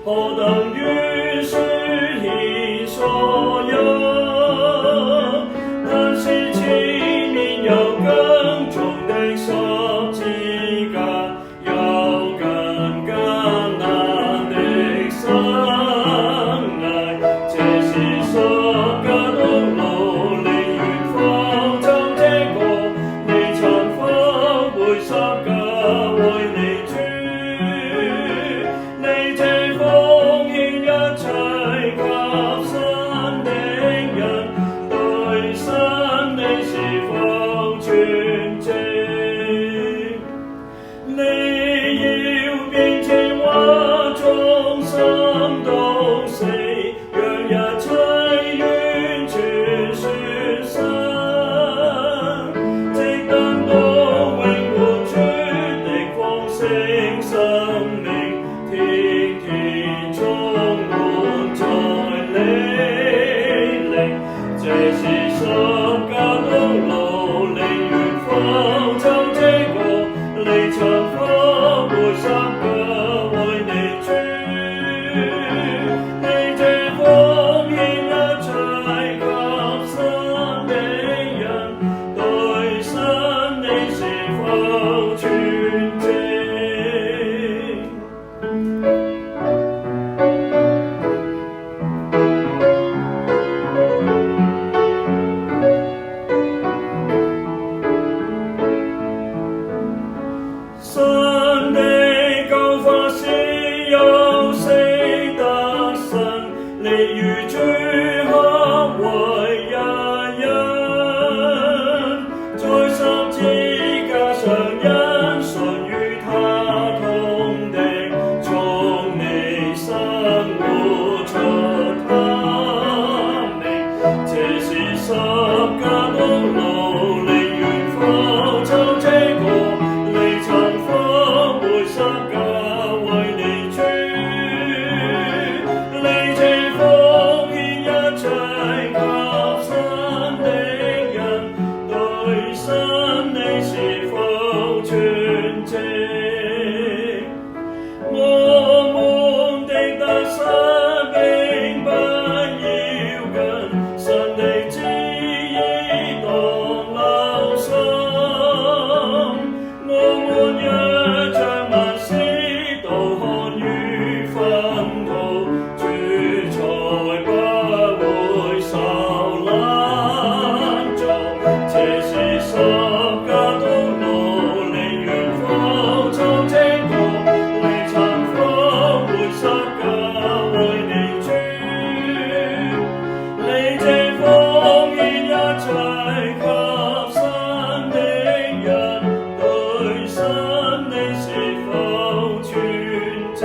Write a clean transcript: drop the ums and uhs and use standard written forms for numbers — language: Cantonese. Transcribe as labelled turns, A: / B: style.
A: 何等於説獻所有？但是前面有更重的十字架，有更艱難的生涯。這是十架的路，你願否走這個？你曾否背十架為你主？你這奉獻一切給神的人，對神你是否全正？你要變天話忠心到死，讓一切完全説實，直等到永活主的豐盛生命，天天充滿在你裡。這是十架的路，你願否走這個？你曾否背十架為你主？你這奉獻一切給神的人，對神你是否全正？神的救法是由死得生，你與主合為一人，在十字架上因信與他同定，從你生活出他名。這是十架的路，你願否走這個？你曾否背十架為你主？你這奉獻一切給神的人，對神你是否全正？我們的得失並不要緊，神的旨意當留心。我們若將萬事都看於糞土，主才不會受攔阻。這是十架的路，你願否走這個？你曾否背十架為你主？你這奉獻一切給神的人，對神你是否全正？